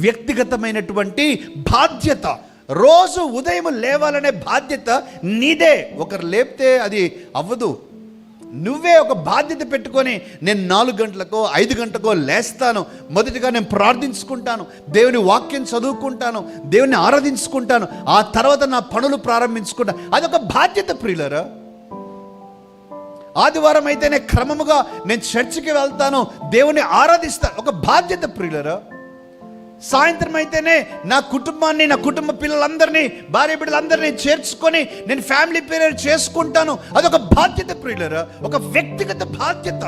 వ్యక్తిగతమైనటువంటి బాధ్యత. రోజు ఉదయం లేవాలనే బాధ్యత నీదే. ఒకరు లేపితే అది అవ్వదు. నువ్వే ఒక బాధ్యత పెట్టుకొని, నేను 4 గంటలకో 5 గంటలకో లేస్తాను, మొదటిగా నేను ప్రార్థించుకుంటాను, దేవుని వాక్యం చదువుకుంటాను, దేవుని ఆరాధించుకుంటాను, ఆ తర్వాత నా పనులు ప్రారంభించుకుంటాను. అదొక బాధ్యత ప్రియులారా. ఆదివారం అయితేనే క్రమముగా నేను చర్చికి వెళ్తాను, దేవుని ఆరాధిస్తాను, ఒక బాధ్యత ప్రియులారా. సాయంత్రం అయితేనే నా కుటుంబాన్ని, నా కుటుంబ పిల్లలందరినీ, భార్య బిడ్డలందరినీ చేర్చుకొని నేను ఫ్యామిలీ పీరియడ్ చేసుకుంటాను, అదొక బాధ్యత ప్రియులారా, ఒక వ్యక్తిగత బాధ్యత.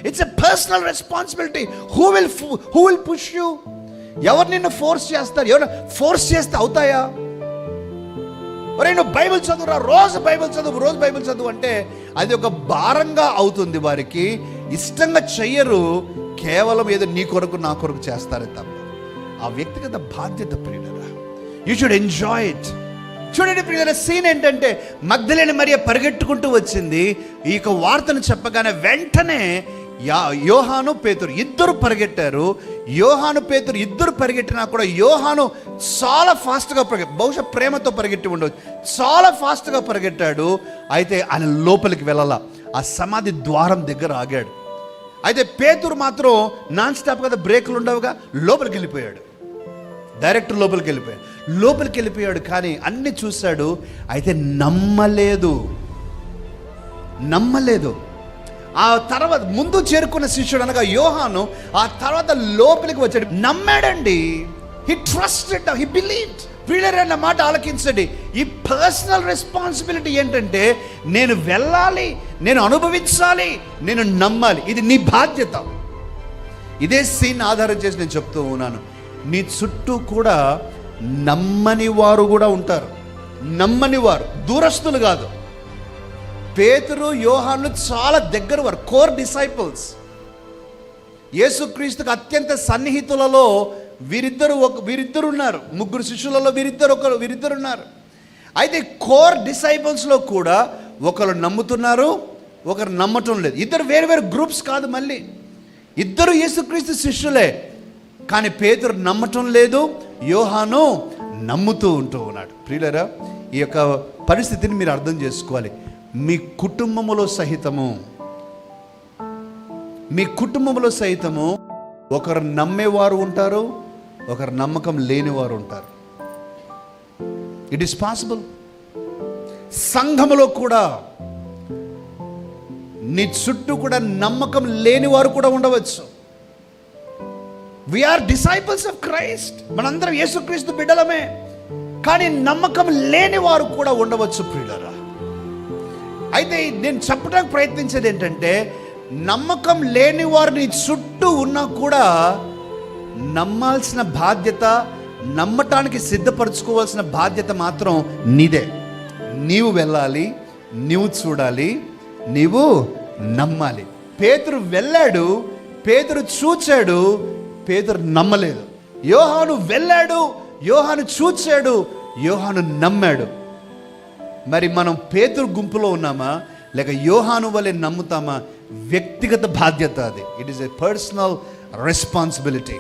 It's a personal responsibility. Who will push you? ఎవరు నిన్ను ఫోర్స్ చేస్తారు? ఎవరు ఫోర్స్ చేస్తే అవుతాయా? ఒరే నువ్వు బైబిల్ చదువురా, రోజు బైబిల్ చదువు అంటే అది ఒక భారంగా అవుతుంది. వారికి ఇష్టంగా చెయ్యరు, కేవలం ఏదో నీ కొరకు నా కొరకు చేస్తారే తప్ప. ఆ వ్యక్తిగత బాధ్యత ప్రియులరా, యూ షుడ్ ఎంజాయ్ ఇట్. చూడండి ప్రియులరా, సీన్ ఏంటంటే మగ్దలేని మరియ పరిగెట్టుకుంటూ వచ్చింది. ఈ వార్తను చెప్పగానే వెంటనే యోహాను పేతురు ఇద్దరు పరిగెట్టారు. యోహాను పేతురు ఇద్దరు పరిగెట్టినా కూడా యోహాను చాలా ఫాస్ట్గా బహుశా ప్రేమతో పరిగెట్టి ఉండవచ్చు, చాలా ఫాస్ట్గా పరిగెట్టాడు. అయితే ఆయన లోపలికి వెళ్ళాల, ఆ సమాధి ద్వారం దగ్గర ఆగాడు. అయితే పేతురు మాత్రం నాన్ స్టాప్ కదా, బ్రేకులు ఉండవుగా, లోపలికి వెళ్ళిపోయాడు. డైరెక్ట్ లోపలికి వెళ్ళిపోయాడు. కానీ అన్ని చూశాడు, అయితే నమ్మలేదు. ఆ తర్వాత ముందు చేరుకున్న శిష్యుడు అనగా యోహాను ఆ తర్వాత లోపలికి వచ్చాడు, నమ్మాడండి. He trusted, he believed. ప్రియులైన మాట ఆలకించండి. ఈ పర్సనల్ రెస్పాన్సిబిలిటీ ఏంటంటే నేను వెళ్ళాలి, నేను అనుభవించాలి, నేను నమ్మాలి. ఇది నీ బాధ్యత. ఇదే సీన్ ఆధారం చేసి నేను చెప్తూ ఉన్నాను. నీ చుట్టూ కూడా నమ్మని వారు కూడా ఉంటారు. నమ్మని వారు, దూరస్తులు కాదు. పేతురు యోహాను చాలా దగ్గర వారు, కోర్ డిసైపుల్స్. యేసుక్రీస్తుకు అత్యంత సన్నిహితులలో వీరిద్దరు ఉన్నారు. 3 శిష్యులలో వీరిద్దరు ఉన్నారు. అయితే కోర్ డిసైపుల్స్లో కూడా ఒకరు నమ్ముతున్నారు, ఒకరు నమ్మటం లేదు. ఇద్దరు వేరు గ్రూప్స్ కాదు, మళ్ళీ ఇద్దరు యేసుక్రీస్తు శిష్యులే. కానీ పేతురు నమ్మటం లేదు, యోహాను నమ్ముతూ ఉంటూ ఉన్నాడు. ప్రియులారా, ఈ యొక్క పరిస్థితిని మీరు అర్థం చేసుకోవాలి. మీ కుటుంబములో సహితము ఒకరు నమ్మేవారు ఉంటారు, ఒకరు నమ్మకం లేనివారు ఉంటారు. It is possible. సంఘములో కూడా నీ చుట్టూ కూడా నమ్మకం లేనివారు కూడా ఉండవచ్చు. వీఆర్ డిసైపుల్స్ ఆఫ్ క్రైస్ట్, మనందరం యేసుక్రీస్తు బిడ్డలమే. కానీ నమ్మకం లేని వారు కూడా ఉండవచ్చు ప్రియులారా. అయితే నేను చెప్పడానికి ప్రయత్నించేది ఏంటంటే, నమ్మకం లేని వారు నీ చుట్టూ ఉన్నా కూడా నమ్మాల్సిన బాధ్యత, నమ్మటానికి సిద్ధపరచుకోవాల్సిన బాధ్యత మాత్రం నీదే. నీవు వెళ్ళాలి, నీవు చూడాలి, నీవు నమ్మాలి. పేతురు వెళ్ళాడు, పేతురు చూచాడు, పేతురు నమ్మలేదు. యోహాను వెళ్ళాడు, యోహాను చూచాడు, యోహాను నమ్మాడు. మరి మనం పేతురు గుంపులో ఉన్నామా, లేక యోహాను వలె నమ్ముతామా? వ్యక్తిగత బాధ్యత అది. It is a personal responsibility.